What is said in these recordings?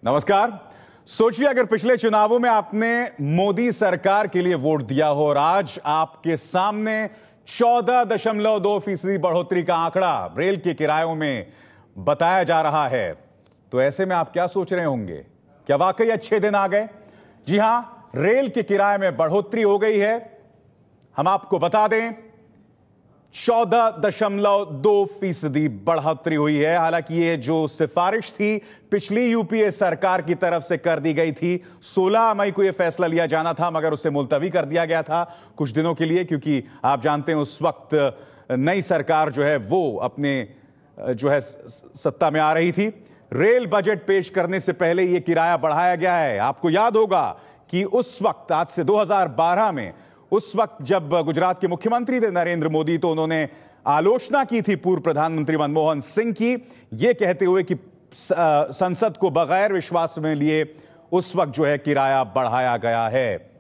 नमस्कार। सोचिए अगर पिछले चुनावों में आपने मोदी सरकार के लिए वोट दिया हो और आज आपके सामने 14.2% बढ़ोतरी का आंकड़ा रेल के किरायों में बताया जा रहा है, तो ऐसे में आप क्या सोच रहे होंगे? क्या वाकई अच्छे दिन आ गए? जी हां, रेल के किराए में बढ़ोतरी हो गई है। हम आपको बता दें 14.2% बढ़ोतरी हुई है। हालांकि ये जो सिफारिश थी पिछली यूपीए सरकार की तरफ से कर दी गई थी। 16 मई को यह फैसला लिया जाना था, मगर उसे मुलतवी कर दिया गया था कुछ दिनों के लिए, क्योंकि आप जानते हैं उस वक्त नई सरकार जो है वो अपने जो है सत्ता में आ रही थी। रेल बजट पेश करने से पहले यह किराया बढ़ाया गया है। आपको याद होगा कि उस वक्त, आज से 2012 में, उस वक्त जब गुजरात के मुख्यमंत्री थे नरेंद्र मोदी, तो उन्होंने आलोचना की थी पूर्व प्रधानमंत्री मनमोहन सिंह की, यह कहते हुए कि संसद को बगैर विश्वास में लिए उस वक्त जो है किराया बढ़ाया गया है।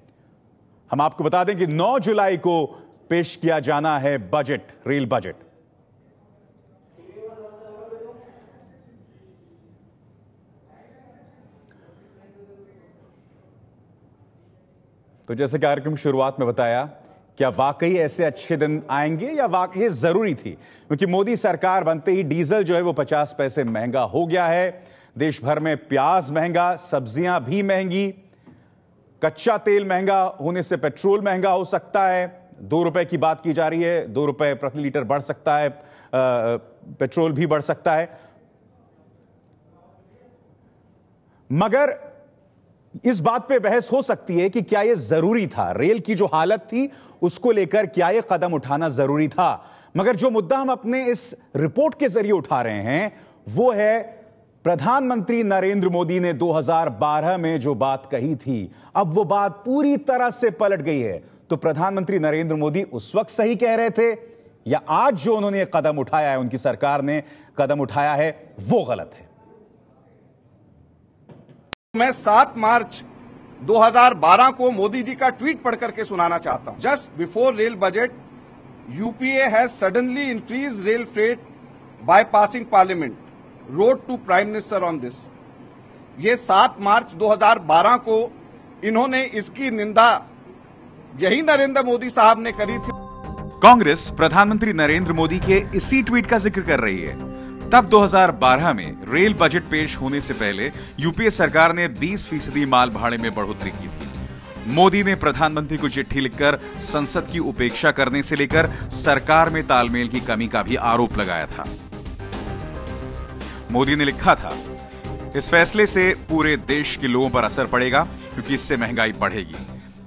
हम आपको बता दें कि 9 जुलाई को पेश किया जाना है बजट, रेल बजट। तो जैसे कार्यक्रम शुरुआत में बताया, क्या वाकई ऐसे अच्छे दिन आएंगे या वाकई ये जरूरी थी? क्योंकि मोदी सरकार बनते ही डीजल जो है वो 50 पैसे महंगा हो गया है। देश भर में प्याज महंगा, सब्जियां भी महंगी, कच्चा तेल महंगा होने से पेट्रोल महंगा हो सकता है। 2 रुपए की बात की जा रही है, 2 रुपए प्रति लीटर बढ़ सकता है, पेट्रोल भी बढ़ सकता है। मगर इस बात पे बहस हो सकती है कि क्या यह जरूरी था? रेल की जो हालत थी उसको लेकर क्या यह कदम उठाना जरूरी था? मगर जो मुद्दा हम अपने इस रिपोर्ट के जरिए उठा रहे हैं वो है प्रधानमंत्री नरेंद्र मोदी ने 2012 में जो बात कही थी, अब वो बात पूरी तरह से पलट गई है। तो प्रधानमंत्री नरेंद्र मोदी उस वक्त सही कह रहे थे या आज जो उन्होंने कदम उठाया है, उनकी सरकार ने कदम उठाया है, वो गलत है? मैं 7 मार्च 2012 को मोदी जी का ट्वीट पढ़ करके सुनाना चाहता हूं। Just before rail budget, UPA has suddenly increase rail freight by passing parliament, wrote to prime minister on this. ये 7 मार्च 2012 को इन्होंने इसकी निंदा यही नरेंद्र मोदी साहब ने करी थी। कांग्रेस प्रधानमंत्री नरेंद्र मोदी के इसी ट्वीट का जिक्र कर रही है। तब 2012 में रेल बजट पेश होने से पहले यूपीए सरकार ने 20% माल भाड़े में बढ़ोतरी की थी। मोदी ने प्रधानमंत्री को चिट्ठी लिखकर संसद की उपेक्षा करने से लेकर सरकार में तालमेल की कमी का भी आरोप लगाया था। मोदी ने लिखा था, इस फैसले से पूरे देश के लोगों पर असर पड़ेगा क्योंकि इससे महंगाई बढ़ेगी।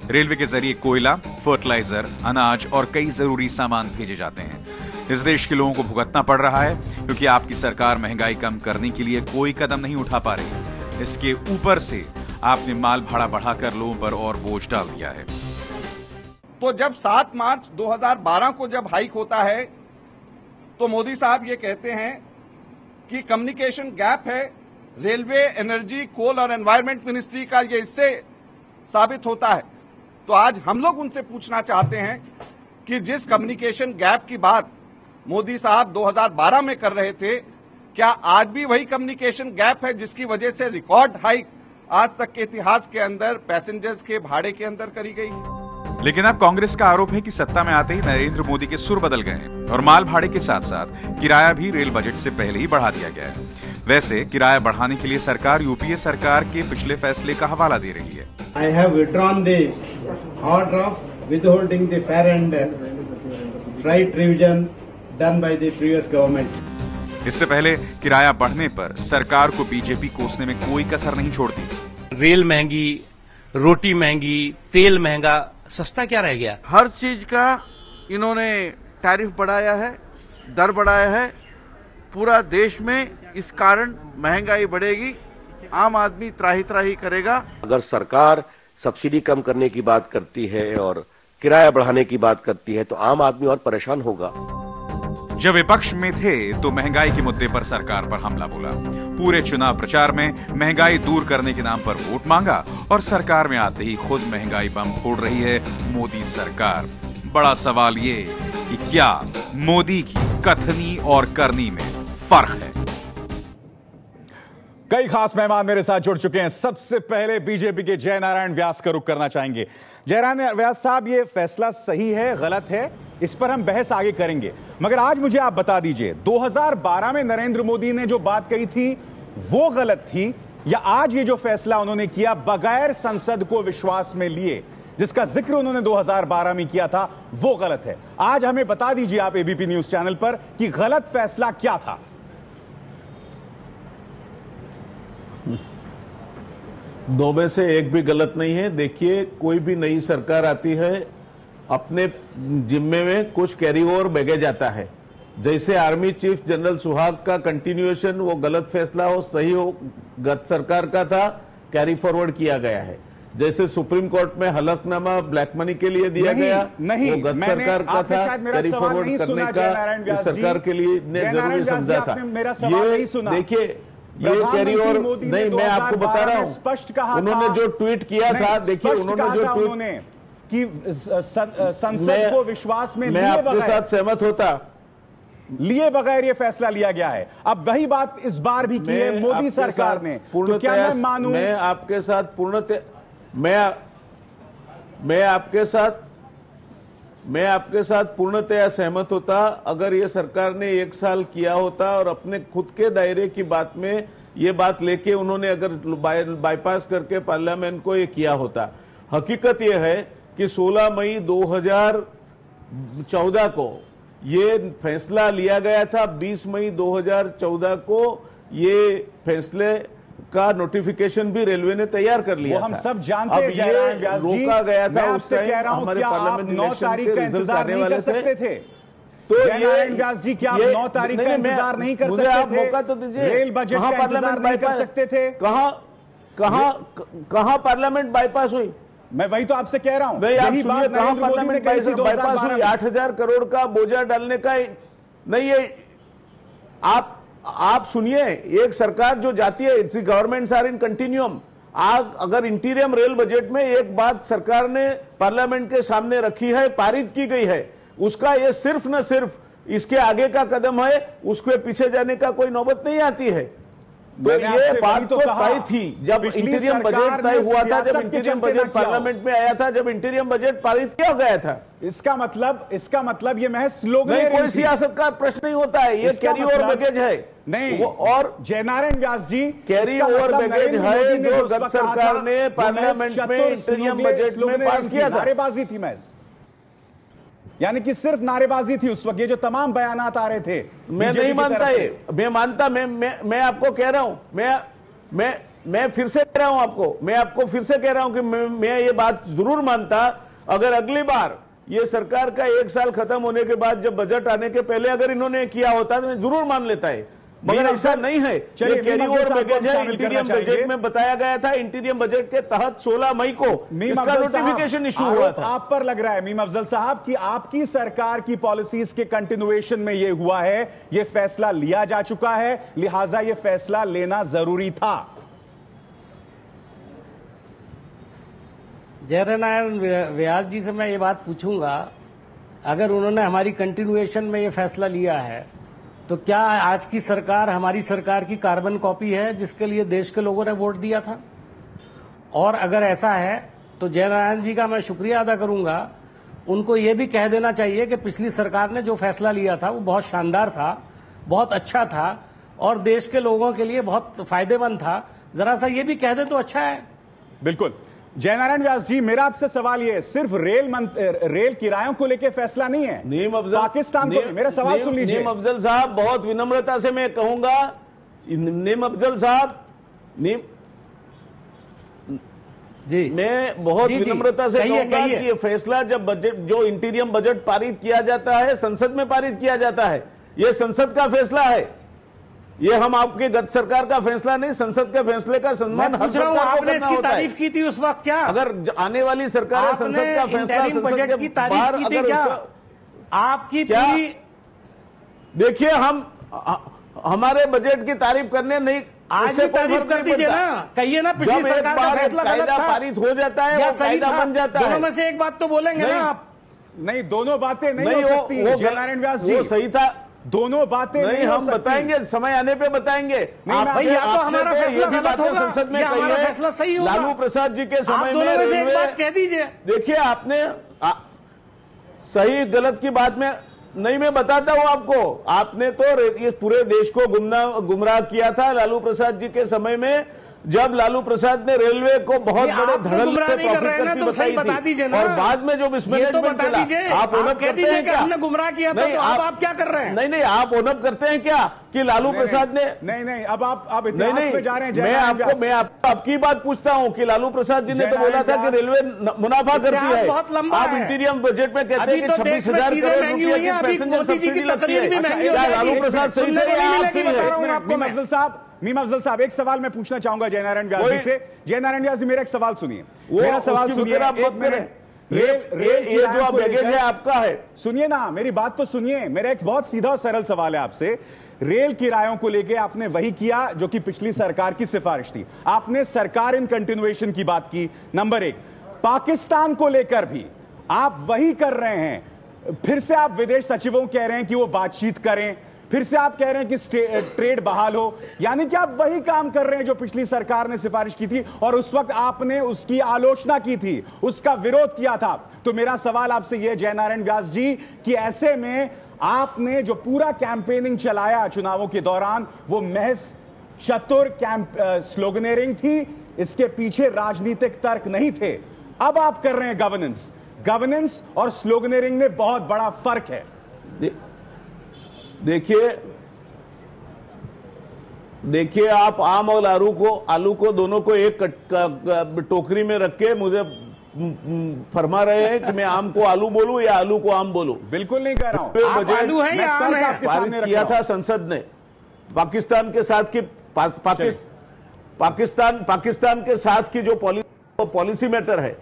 रेलवे के जरिए कोयला, फर्टिलाइजर, अनाज और कई जरूरी सामान भेजे जाते हैं। इस देश के लोगों को भुगतना पड़ रहा है क्योंकि आपकी सरकार महंगाई कम करने के लिए कोई कदम नहीं उठा पा रही। इसके ऊपर से आपने माल भाड़ा बढ़ाकर लोगों पर और बोझ डाल दिया है। तो जब 7 मार्च 2012 को जब हाइक होता है तो मोदी साहब ये कहते हैं कि कम्युनिकेशन गैप है। रेलवे, एनर्जी, कोल और एनवायरमेंट मिनिस्ट्री का ये इससे साबित होता है। तो आज हम लोग उनसे पूछना चाहते हैं कि जिस कम्युनिकेशन गैप की बात मोदी साहब 2012 में कर रहे थे, क्या आज भी वही कम्युनिकेशन गैप है जिसकी वजह से रिकॉर्ड हाइक आज तक के इतिहास के अंदर पैसेंजर्स के भाड़े के अंदर करी गई? लेकिन अब कांग्रेस का आरोप है कि सत्ता में आते ही नरेंद्र मोदी के सुर बदल गए हैं और माल भाड़े के साथ साथ किराया भी रेल बजट से पहले ही बढ़ा दिया गया है। वैसे किराया बढ़ाने के लिए सरकार यूपीए सरकार के पिछले फैसले का हवाला दे रही है। I have withdrawn the order of withholding the fare and freight revision done by the previous government. इससे पहले किराया बढ़ने पर सरकार को बीजेपी कोसने में कोई कसर नहीं छोड़ती। रेल महंगी, रोटी महंगी, तेल महंगा, सस्ता क्या रह गया? हर चीज का इन्होंने टैरिफ बढ़ाया है, दर बढ़ाया है। पूरा देश में इस कारण महंगाई बढ़ेगी, आम आदमी त्राही त्राही करेगा। अगर सरकार सब्सिडी कम करने की बात करती है और किराया बढ़ाने की बात करती है तो आम आदमी और परेशान होगा। जब विपक्ष में थे तो महंगाई के मुद्दे पर सरकार पर हमला बोला। पूरे चुनाव प्रचार में महंगाई दूर करने के नाम पर वोट मांगा और सरकार में आते ही खुद महंगाई बम फोड़ रही है मोदी सरकार। बड़ा सवाल ये कि क्या मोदी की कथनी और करनी में फर्क है? कई खास मेहमान मेरे साथ जुड़ चुके हैं। सबसे पहले बीजेपी के जयनारायण व्यास का रुख करना चाहेंगे। जयनारायण व्यास साहब, ये फैसला सही है, गलत है, इस पर हम बहस आगे करेंगे, मगर आज मुझे आप बता दीजिए 2012 में नरेंद्र मोदी ने जो बात कही थी वो गलत थी, या आज ये जो फैसला उन्होंने किया बगैर संसद को विश्वास में लिए, जिसका जिक्र उन्होंने 2012 में किया था, वो गलत है? आज हमें बता दीजिए आप एबीपी न्यूज चैनल पर कि गलत फैसला क्या था। दो में से एक भी गलत नहीं है। देखिए, कोई भी नई सरकार आती है, अपने जिम्मे में कुछ कैरी ओवर बैगेज आता है। जैसे आर्मी चीफ जनरल सुहाग का कंटिन्यूएशन, वो गलत फैसला हो सही हो, गत सरकार का था, कैरी फॉरवर्ड किया गया है। जैसे सुप्रीम कोर्ट में हलफनामा ब्लैक मनी के लिए दिया गया, नहीं, वो गत सरकार का था, कैरी फॉरवर्ड करने का इस सरकार के लिए जरूरी समझा था। ये देखिए, ये कैरी ओवर नहीं, मैं आपको बता रहा हूं, स्पष्ट कहा उन्होंने जो ट्वीट किया था, देखिए उन्होंने जो ट्वीट कि संसद को विश्वास में मैं आपके साथ सहमत होता, लिए बगैर ये फैसला लिया गया है। अब वही बात इस बार भी की है मोदी सरकार ने, तो क्या मैं मानूं? मैं आपके साथ पूर्णतः मैं आपके साथ पूर्णतया सहमत होता अगर ये सरकार ने 1 साल किया होता और अपने खुद के दायरे की बात में ये बात लेके उन्होंने अगर बाईपास करके पार्लियामेंट को ये किया होता। हकीकत ये है कि 16 मई 2014 को ये फैसला लिया गया था। 20 मई 2014 को ये फैसले का नोटिफिकेशन भी रेलवे ने तैयार कर लिया वो हम था। सब जानते हैं जयनारायण व्यास जी, रोका गया था। मैं आपसे कह रहा हूं, क्या आप 9 तारीख का इंतजार नहीं कर सकते थे? तो जयनारायण व्यास जी, क्या आप 9 तारीख का इंतजार नहीं कर सकते थे? आप मौका तो दीजिए। रेल बजट का इंतजार नहीं कर सकते थे? कहां पार्लियामेंट बाईपास हुई? मैं वही तो आपसे कह रहा हूं। नहीं, आप सुनिए, कहां पार्लियामेंट बाईपास हुई? 8,000 करोड़ का बोझा डालने का नहीं है। आप सुनिए, एक सरकार जो जाती है, it's governments are in continuum. अगर इंटीरियम रेल बजट में एक बात सरकार ने पार्लियामेंट के सामने रखी है, पारित की गई है, उसका ये सिर्फ न सिर्फ इसके आगे का कदम है, उसके पीछे जाने का कोई नौबत नहीं आती है। तो ये बात तो तय थी जब इंटीरियम बजट तय हुआ था, जब इंटीरियम बजट पार्लियामेंट में आया था, जब इंटीरियम बजट पारित किया गया था। इसका मतलब ये महज स्लोगन नहीं, कोई सियासत का प्रश्न नहीं होता है, ये कैरी ओवर बैगेज है। नहीं, वो और जयनारायण व्यास जी, कैरी ओवर बैगेज है जो गत सरकार ने पार्लियामेंट में इंटीरियम बजट में पास किया था। नारेबाजी थी महज, यानी कि सिर्फ नारेबाजी थी उस वक्त। ये जो तमाम बयानात आ रहे थे, मैं नहीं मानता ये, मैं आपको कह रहा हूं, मैं फिर से कह रहा हूं आपको, मैं आपको फिर से कह रहा हूं कि मैं ये बात जरूर मानता अगर अगली बार ये सरकार का 1 साल खत्म होने के बाद जब बजट आने के पहले अगर इन्होंने किया होता तो मैं जरूर मान लेता है, मगर ऐसा नहीं है। ये कैरी ओवर बैगेज है। इंटीरियम बजट में बताया गया था, इंटीरियम बजट के तहत 16 मई को इसका नोटिफिकेशन इशू हुआ था। आप पर लग रहा है मीम अफजल साहब कि आपकी सरकार की पॉलिसीज के कंटिन्यूएशन में यह हुआ है, यह फैसला लिया जा चुका है, लिहाजा यह फैसला लेना जरूरी था। जयनारायण व्यास जी से मैं ये बात पूछूंगा, अगर उन्होंने हमारी कंटिन्यूएशन में ये फैसला लिया है तो क्या आज की सरकार हमारी सरकार की कार्बन कॉपी है जिसके लिए देश के लोगों ने वोट दिया था? और अगर ऐसा है तो जयनारायण जी का मैं शुक्रिया अदा करूंगा। उनको ये भी कह देना चाहिए कि पिछली सरकार ने जो फैसला लिया था वो बहुत शानदार था, बहुत अच्छा था और देश के लोगों के लिए बहुत फायदेमंद था। जरा सा ये भी कह दे तो अच्छा है। बिल्कुल। जयनारायण व्यास जी, मेरा आपसे सवाल यह है, सिर्फ रेल किरायों को लेकर फैसला नहीं है, नीम अफजल पाकिस्तान को, मेरा सवाल सुन लीजिए। नीम अफजल साहब, बहुत विनम्रता से मैं कहूंगा, नीम अफजल साहब, जी, मैं बहुत विनम्रता से कहूंगा कि ये फैसला जब बजट, जो इंटीरियम बजट पारित किया जाता है, संसद में पारित किया जाता है, ये संसद का फैसला है। ये हम आपके गत सरकार का फैसला नहीं, संसद के फैसले का सम्मान हर सरकार को करना होता है। तारीफ की थी उस वक्त क्या? अगर आने वाली सरकार है, संसद का फैसला, संसद के बाहर अगर क्या आपकी पूरी, देखिए हम हमारे बजट की तारीफ करने नहीं, आज भी तारीफ कर दीजिए ना, कहिए ना पिछली सरकार का फैसला गलत था, पारित हो जाता है, वो कायदा बन जाता है। दोनों में से एक बात तो बोलेंगे ना आप? नहीं, दोनों बातें नहीं हो सकती। जयनारायण व्यास जी, वो सही था, दोनों बातें नहीं, हो हम सकती। बताएंगे, समय आने पे बताएंगे। भाई, या तो हमारा फैसला गलत होगा, संसद में या कही हमारा है। फैसला सही होगा। लालू प्रसाद जी के समय आप में दोनों में से एक रेलवे, बात कह दीजिए। देखिए आपने सही गलत की बात में नहीं, मैं बताता हूं आपको। आपने तो इस पूरे देश को गुमराह किया था लालू प्रसाद जी के समय में, जब लालू प्रसाद ने रेलवे को बहुत बड़े धड़ल्ले गुमराह नहीं कर रहे हैं ना, प्रॉफिट तो सही बताई बता दीजिए थी, ना। और बाद में जो मिसमैनेजमेंट बता दीजिए। आप ओनअप कह करते दीजिए हैं कि क्या? हमने गुमराह किया था, नहीं, तो आप क्या कर रहे हैं? नहीं नहीं, आप ओनअप करते हैं क्या कि लालू प्रसाद ने? नहीं, अब आप नहीं इतिहास नहीं, में जा रहे हैं। मैं आपको आपकी बात पूछता हूं कि लालू प्रसाद जी ने तो बोला था कि रेलवे मुनाफा करती है। बहुत लंबा आप है। इंटीरियम बजट में कहते अभी हैं कि तो देश में 26,000 चीजें करोड़ महंगी रुपए हुई की हैं, अभी पैसेंजर मोदी जी की सब्सिडी लगती तकरीर भी है। महंगी हो क्या जाएगी। लालू प्रसाद सही सुनने थे को या नहीं आप मिलेगी, सही बता है? रहा हूं आपको मैं। मीम अफजल साहब, एक सवाल मैं पूछना चाहूंगा जयनारायण व्यास जी से। जयनारायण व्यास जी, मेरा एक सवाल सुनिए। मेरा सवाल सुनिए, आप मत करें। ये जो आप बैगेज है आपका है। सुनिए ना, मेरी बात तो सुनिए। मेरा एक बहुत सीधा और सरल सवाल है आपसे। रेल किरायों को लेके आपने वही किया जो कि पिछली सरकार की सिफारिश थी। आपने सरकार इन कंटिन्यूएशन की बात की। नंबर एक, पाकिस्तान को लेकर भी आप वही कर रहे हैं। फिर से आप विदेश सचिवों कह रहे हैं कि वो बातचीत करें, फिर से आप कह रहे हैं कि ट्रेड बहाल हो, यानी कि आप वही काम कर रहे हैं जो पिछली सरकार ने सिफारिश की थी और उस वक्त आपने उसकी आलोचना की थी, उसका विरोध किया था। तो मेरा सवाल आपसे यह जयनारायण व्यास जी कि ऐसे में आपने जो पूरा कैंपेनिंग चलाया चुनावों के दौरान, वो महज चतुर स्लोगनेरिंग थी, इसके पीछे राजनीतिक तर्क नहीं थे। अब आप कर रहे हैं गवर्नेंस और स्लोगनेरिंग में बहुत बड़ा फर्क है। देखिए आप आम और आलू को दोनों को एक टोकरी में रख के मुझे फरमा रहे हैं कि मैं आम को आलू बोलूं या आलू को आम बोलूं। बिल्कुल नहीं कह रहा हूं। आप आलू है या आम है? पारित किया था संसद ने पाकिस्तान के साथ की पाकिस्तान के साथ की जो पॉलिसी मैटर है,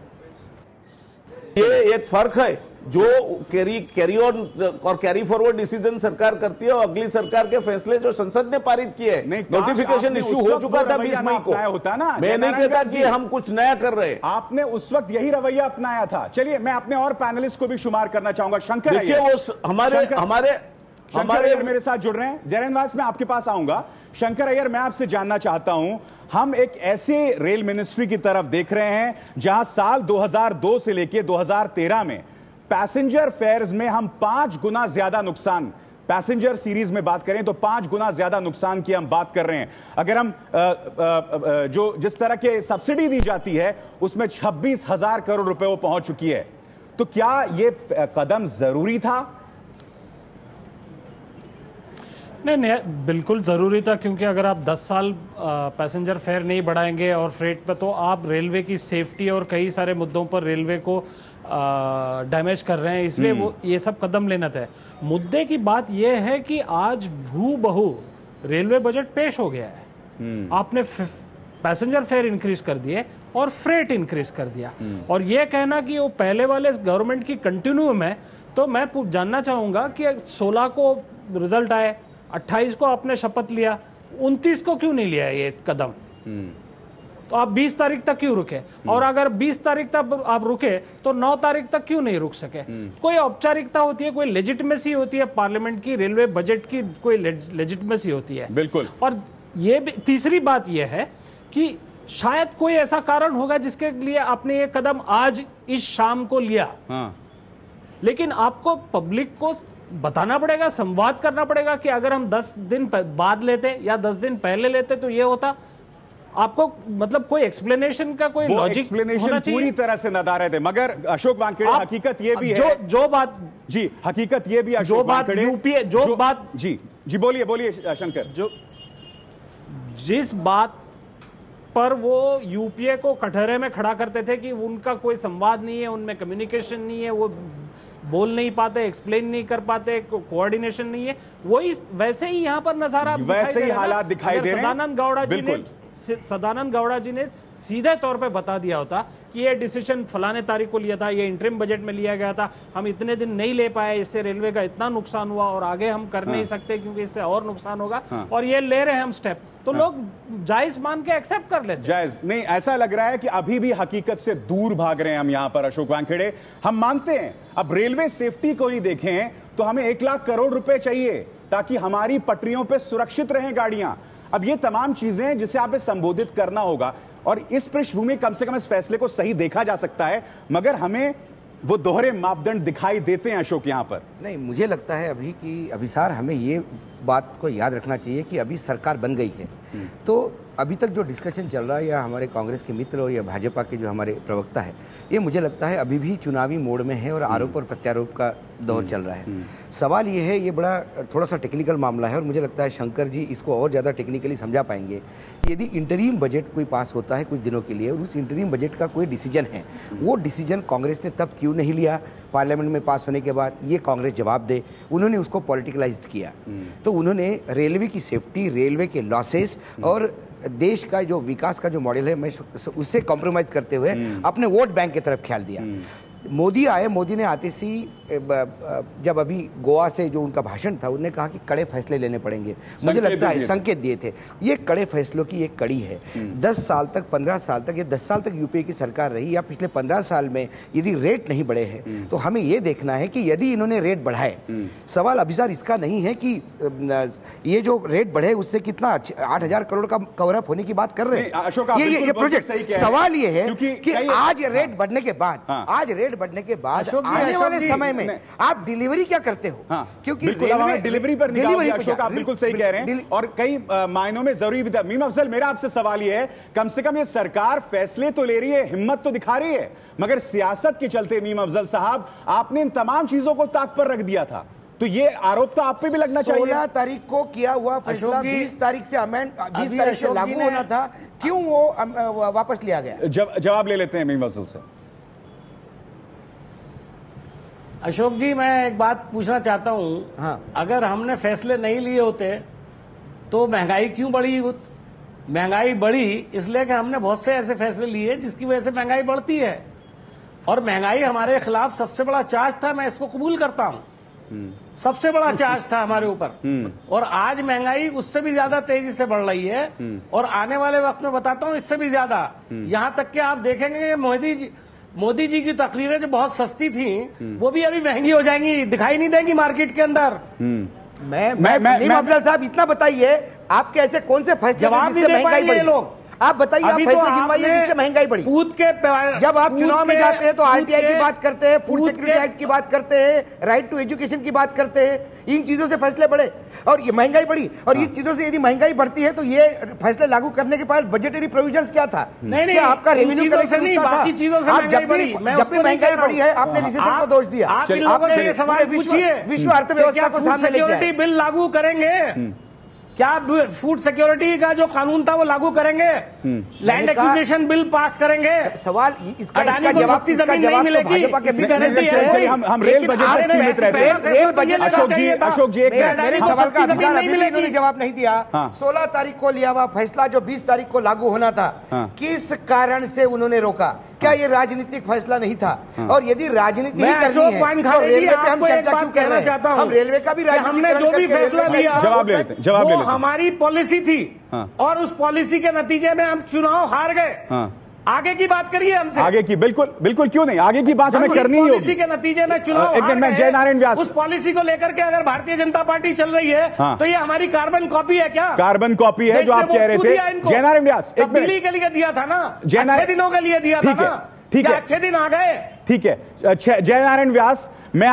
ये एक फर्क है। जो कैरी ऑन और कैरी फॉरवर्ड डिसीजन सरकार करती है और अगली सरकार के फैसले जो संसद ने पारित किए, नोटिफिकेशन इश्यू हो चुका था 20 मई को। होता ना, मैं नहीं कहता कि हम कुछ नया कर रहे हैं। आपने उस वक्त यही रवैया अपनाया था। चलिए, मैं अपने और पैनलिस्ट को भी शुमार करना चाहूंगा। शंकर, देखिए वो हमारे मेरे साथ जुड़ रहे हैं। जयनारायण व्यास, मैं आपके पास आऊंगा। शंकर अय्यर, मैं आपसे जानना चाहता हूं, हम एक ऐसे रेल मिनिस्ट्री की तरफ देख रहे हैं जहां साल 2002 से लेकर 2013 में पैसेंजर फेयर्स में हम 5 गुना ज्यादा नुकसान, पैसेंजर सीरीज में बात करें तो 5 गुना ज्यादा नुकसान की हम बात कर रहे हैं। अगर हम जो जिस तरह के सब्सिडी दी जाती है उसमें 26,000 करोड़ रुपए वो पहुंच चुकी है। तो क्या ये कदम जरूरी था? नहीं, बिल्कुल ज़रूरी था, क्योंकि अगर आप 10 साल पैसेंजर फेयर नहीं बढ़ाएंगे और फ्रेट पे, तो आप रेलवे की सेफ्टी और कई सारे मुद्दों पर रेलवे को डैमेज कर रहे हैं। इसलिए वो ये सब कदम लेना था। मुद्दे की बात यह है कि आज हूबहू रेलवे बजट पेश हो गया है। आपने पैसेंजर फेयर इंक्रीज कर दिए और फ्रेट इंक्रीज कर दिया, और ये कहना कि वो पहले वाले गवर्नमेंट की कंटिन्यूम है। तो मैं जानना चाहूंगा कि 16 को रिजल्ट आए, 28 को आपने शपथ लिया, 29 को क्यों नहीं लिया ये कदम? तो आप 20 तारीख तक क्यों रुके? और अगर 20 तारीख तक आप रुके तो 9 तारीख तक क्यों नहीं रुक सके? कोई औपचारिकता होती है, कोई लेजिटिमेसी होती है पार्लियामेंट की, रेलवे बजट की कोई लेजिटिमेसी होती है। बिल्कुल। और ये तीसरी बात यह है कि शायद कोई ऐसा कारण होगा जिसके लिए आपने ये कदम आज इस शाम को लिया। हाँ। लेकिन आपको पब्लिक को बताना पड़ेगा, संवाद करना पड़ेगा कि अगर हम 10 दिन बाद लेते या 10 दिन पहले लेते तो ये होता। आपको मतलब कोई एक्सप्लेनेशन का कोई लॉजिक होना चाहिए। पूरी तरह से नदा रहे थे, मगर अशोक वानखेड़े, हकीकत ये भी है जो बात जी, हकीकत ये भी जो बात यूपीए जी बोलिए शंकर। जिस बात पर वो यूपीए को कटहरे में खड़ा करते थे कि उनका कोई संवाद नहीं है, उनमें कम्युनिकेशन नहीं है, वो बोल नहीं पाते, एक्सप्लेन नहीं कर पाते, कोऑर्डिनेशन नहीं है, वही वैसे ही यहां पर नजारा वैसे ही हालात दिखाई दे रहे हैं। सदानंद गौड़ा जी ने सदानंद गौड़ा जी ने सीधे तौर पे बता दिया होता कि ये डिसीजन फलाने तारीख को लिया था, ये इंटरिम बजट में लिया गया था, हम इतने दिन नहीं ले पाए, इससे रेलवे का इतना नुकसान हुआ और आगे हम कर नहीं सकते क्योंकि इससे और नुकसान होगा, और ये ले रहे हैं हम स्टेप, तो लोग जायज मान के एक्सेप्ट कर लेते। जायज नहीं, ऐसा लग रहा है कि अभी भी हकीकत से दूर भाग रहे हैं हम यहां पर। अशोक वानखेड़े, हम मानते हैं अब रेलवे सेफ्टी को ही देखें तो हमें 1 लाख करोड़ रुपए चाहिए ताकि हमारी पटरियों पे सुरक्षित रहें गाड़ियां। अब ये तमाम चीजें जिसे आप संबोधित करना होगा, और इस पृष्ठभूमि कम से कम इस फैसले को सही देखा जा सकता है, मगर हमें वो दोहरे मापदंड दिखाई देते हैं अशोक यहां पर। नहीं, मुझे लगता है अभी कि अभिसार हमें ये बात को याद रखना चाहिए कि अभी सरकार बन गई है, तो अभी तक जो डिस्कशन चल रहा है या हमारे कांग्रेस के मित्र और या भाजपा के जो हमारे प्रवक्ता है, ये मुझे लगता है अभी भी चुनावी मोड में है और आरोप और प्रत्यारोप का दौर चल रहा है। सवाल ये है, ये बड़ा थोड़ा सा टेक्निकल मामला है और मुझे लगता है शंकर जी इसको और ज़्यादा टेक्निकली समझा पाएंगे। यदि इंटरिम बजट कोई पास होता है कुछ दिनों के लिए और उस इंटरिम बजट का कोई डिसीजन है, वो डिसीजन कांग्रेस ने तब क्यों नहीं लिया पार्लियामेंट में पास होने के बाद, ये कांग्रेस जवाब दे। उन्होंने उसको पॉलिटिकलाइज्ड किया, तो उन्होंने रेलवे की सेफ्टी, रेलवे के लॉसेस और देश का जो विकास का जो मॉडल है मैं उससे कॉम्प्रोमाइज करते हुए अपने वोट बैंक की तरफ ख्याल दिया। मोदी आए, मोदी ने आते सी जब अभी गोवा से जो उनका भाषण था, उन्होंने कहा कि कड़े फैसले लेने पड़ेंगे। मुझे लगता है संकेत दिए थे, ये कड़े फैसलों की एक कड़ी है। 10 साल तक, 15 साल तक या 10 साल तक यूपीए की सरकार रही, या पिछले 15 साल में यदि रेट नहीं बढ़े हैं, तो हमें ये देखना है कि यदि इन्होंने रेट बढ़ाए, सवाल अभिसार इसका नहीं है कि ये जो रेट बढ़े उससे कितना 8,000 करोड़ का कवरअप होने की बात कर रहे हैं ये प्रोजेक्ट। सवाल ये है कि आज रेट बढ़ने के बाद, बढ़ने के बाद आने वाले समय में आप डिलीवरी क्या करते हो? क्योंकि डिलीवरी पर अशोक आप बिल्कुल सही कह रहे हैं और कई मायनों में जरूरी भी था। मीम अफजल, मेरा आपसे सवाल यह है, कम से कम ये सरकार फैसले तो ले रही है, हिम्मत तो दिखा रही है, मगर सियासत के चलते मीम अफजल साहब आपने इन तमाम चीजों को ताक पर रख दिया था, तो ये आरोप तो आप पे भी लगना चाहिए। 16 तारीख को किया हुआ फैसला 20 तारीख से लागू होना था, क्यों वो वापस लिया गया? जवाब ले लेते हैं मीम अफजल से। अशोक जी, मैं एक बात पूछना चाहता हूं। हाँ। अगर हमने फैसले नहीं लिए होते तो महंगाई क्यों बढ़ी? महंगाई बढ़ी इसलिए कि हमने बहुत से ऐसे फैसले लिए जिसकी वजह से महंगाई बढ़ती है, और महंगाई हमारे खिलाफ सबसे बड़ा चार्ज था, मैं इसको कबूल करता हूं। सबसे बड़ा चार्ज था हमारे ऊपर, और आज महंगाई उससे भी ज्यादा तेजी से बढ़ रही है, और आने वाले वक्त में बताता हूं इससे भी ज्यादा। यहां तक कि आप देखेंगे मोदी जी की तकरीरें जो बहुत सस्ती थी वो भी अभी महंगी हो जाएंगी, दिखाई नहीं देंगी मार्केट के अंदर। मैं अफजल साहब इतना बताइए, आपके ऐसे कौन से फैसले जवाब नहीं दे पाएंगे लोग? आप बताइए, आप फैसले गिनवाइए जिससे महंगाई बढ़ी। जब आप चुनाव में जाते हैं तो आरटीआई की बात करते हैं, फूड सिक्योरिटी एक्ट की बात करते हैं, राइट टू एजुकेशन की बात करते हैं, इन चीजों से फैसले बढ़े और ये महंगाई बढ़ी। और इस चीजों से यदि महंगाई बढ़ती है तो ये फैसले लागू करने के बाद बजटरी प्रोविजंस क्या था? नहीं, आपका रेवेन्यू कलेक्शन नहीं, बाकी चीजों से महंगाई बढ़ी। जब भी महंगाई बढ़ी है आपने रिसेशन को दोष दिया। आप इन लोगों से सवाल पूछिए, विश्व अर्थव्यवस्था को सामने लेके आए। बिल लागू करेंगे क्या? फूड सिक्योरिटी का जो कानून था वो लागू करेंगे? लैंड एक्विजिशन बिल पास करेंगे? सवाल इसका जमीन नहीं मिलेगी। हम रेल बजट से सीमित रहते हैं। रेल बजट अशोक जी मेरे सवाल का इन्होंने जवाब नहीं दिया। 16 तारीख को लिया हुआ फैसला जो 20 तारीख को लागू होना था, किस कारण से उन्होंने रोका? क्या ये राजनीतिक फैसला नहीं था? और यदि राजनीति ही करनी है तो रेलवे पे हम चर्चा क्यों कर रहे हैं? हम रेलवे का भी हमने जो भी फैसला लिया जवाब ले लेते हैं। हमारी पॉलिसी थी और उस पॉलिसी के नतीजे में हम चुनाव हार गए। आगे की बात करिए हमसे। आगे की बिल्कुल क्यों नहीं, आगे की बात हमें करनी ही होगी। पॉलिसी के नतीजे में चुनाव हार गए। जय नारायण व्यास, उस पॉलिसी को लेकर के अगर भारतीय जनता पार्टी चल रही है तो ये हमारी कार्बन कॉपी है क्या? कार्बन कॉपी है जो आप कह रहे थे। जय नारायण व्यास, तब्दीली के लिए दिया था ना, अच्छे दिनों के लिए दिया था ना, ठीक है, अच्छे दिन आ गए। ठीक है, जय नारायण व्यास, मैं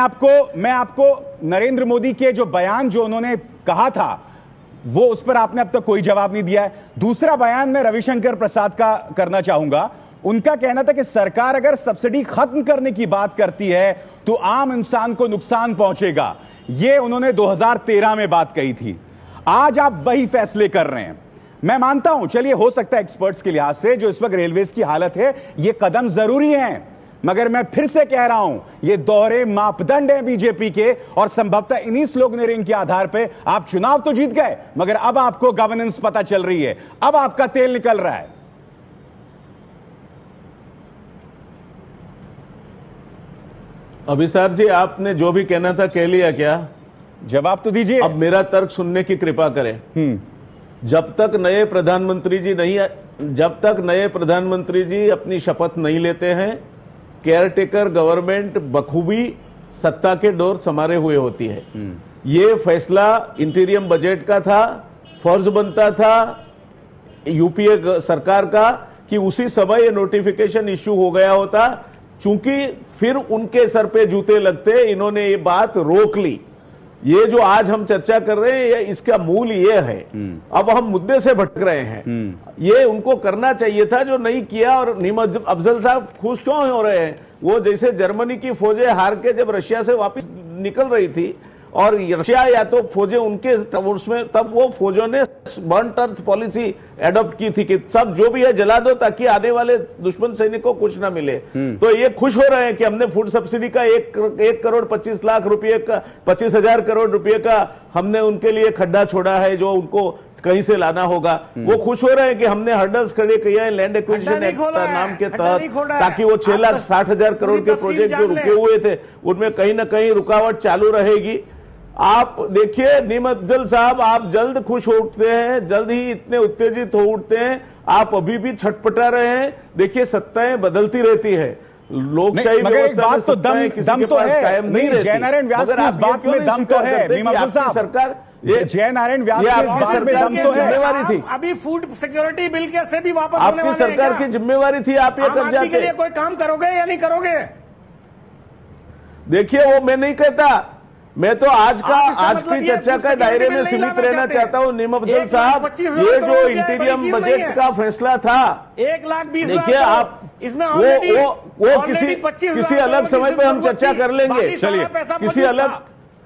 आपको नरेंद्र मोदी के जो बयान जो उन्होंने कहा था वो उस पर आपने अब तक कोई जवाब नहीं दिया है। दूसरा बयान मैं रविशंकर प्रसाद का करना चाहूंगा। उनका कहना था कि सरकार अगर सब्सिडी खत्म करने की बात करती है तो आम इंसान को नुकसान पहुंचेगा। ये उन्होंने 2013 में बात कही थी। आज आप वही फैसले कर रहे हैं। मैं मानता हूं, चलिए हो सकता है एक्सपर्ट्स के लिहाज से जो इस वक्त रेलवेज की हालत है ये कदम जरूरी है, मगर मैं फिर से कह रहा हूं, ये दोहरे मापदंड हैं बीजेपी के, और संभवतः इन्हीं स्लोगनेरिंग के आधार पे आप चुनाव तो जीत गए, मगर अब आपको गवर्नेंस पता चल रही है, अब आपका तेल निकल रहा है। अभिसार जी, आपने जो भी कहना था कह लिया क्या? जवाब तो दीजिए। अब मेरा तर्क सुनने की कृपा करें। जब तक नए प्रधानमंत्री जी अपनी शपथ नहीं लेते हैं, केयरटेकर गवर्नमेंट बखूबी सत्ता के डोर संभाले हुए होती है। ये फैसला इंटीरियम बजट का था, फर्ज बनता था यूपीए सरकार का कि उसी समय ये नोटिफिकेशन इश्यू हो गया होता। चूंकि फिर उनके सर पे जूते लगते, इन्होंने ये बात रोक ली। ये जो आज हम चर्चा कर रहे हैं, इसका मूल ये है। अब हम मुद्दे से भटक रहे हैं। ये उनको करना चाहिए था जो नहीं किया। और नीम अफजल साहब खुश क्यों हो रहे हैं? वो जैसे जर्मनी की फौजें हार के जब रशिया से वापस निकल रही थी और रशिया या तो फौजें उनके उसमें, तब वो फौजों ने बर्न्ट अर्थ पॉलिसी एडॉप्ट की थी कि सब जो भी है जला दो ताकि आने वाले दुश्मन सैनिकों को कुछ ना मिले। तो ये खुश हो रहे हैं कि हमने फूड सब्सिडी का 1 करोड़ 25 लाख रुपए का 25,000 करोड़ रुपए का हमने उनके लिए खड्डा छोड़ा है जो उनको कहीं से लाना होगा। वो खुश हो रहे हैं कि हमने हर्डल्स खड़े किए हैं लैंड एक्विजिशन एक्ट नाम के तहत, ताकि वो 6,60,000 करोड़ के प्रोजेक्ट जो रुके हुए थे उनमें कहीं ना कहीं रुकावट चालू रहेगी। आप देखिए नीम अफजल साहब, आप जल्द खुश हो उठते हैं, जल्द ही इतने उत्तेजित हो उठते हैं। आप अभी भी छटपटा रहे हैं। देखिए सत्ताएं बदलती रहती है, लोकशाही व्यवस्था में सत्ताएं किसी के पास कायम नहीं रहती। जयनारायण व्यास की इस बात में दम तो है नीम अफजल साहब। सरकार ये जयनारायण व्यास की इस बात में दम तो है। जिम्मेवारी थी, अभी फूड सिक्योरिटी बिल के से भी वापस होने वाले आपकी सरकार की जिम्मेवारी थी। आप ये कर जाते, के लिए कोई काम करोगे या नहीं करोगे? देखिए वो मैं नहीं कहता, मैं तो आज की चर्चा का दायरे में सीमित रहना चाहता हूँ। नीम अफजल साहब, ये जो इंटीरियम बजट का फैसला था, 1,20,000, देखिए आप इसमें वो किसी अलग समय पे हम चर्चा कर लेंगे। चलिए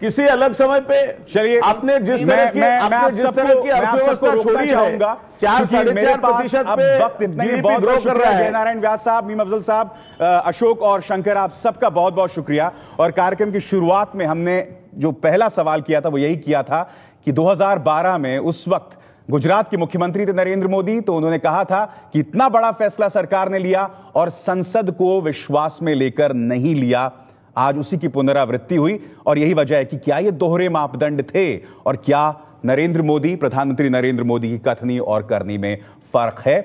किसी अलग समय पे। चलिए आपने जिस तरह की अर्थव्यवस्था छोड़ी है, 4-4.5% पे वक्त इतना ही बहुत ग्रो कर रहा है। जयनारायण व्यास साहब, नीम अफजल साहब, अशोक और शंकर, आप सबका बहुत बहुत शुक्रिया। और कार्यक्रम की शुरुआत में हमने जो पहला सवाल किया था वो यही किया था कि 2012 में उस वक्त गुजरात के मुख्यमंत्री थे नरेंद्र मोदी, तो उन्होंने कहा था कि इतना बड़ा फैसला सरकार ने लिया और संसद को विश्वास में लेकर नहीं लिया। आज उसी की पुनरावृत्ति हुई और यही वजह है कि क्या ये दोहरे मापदंड थे और क्या प्रधानमंत्री नरेंद्र मोदी की कथनी और करनी में फर्क है।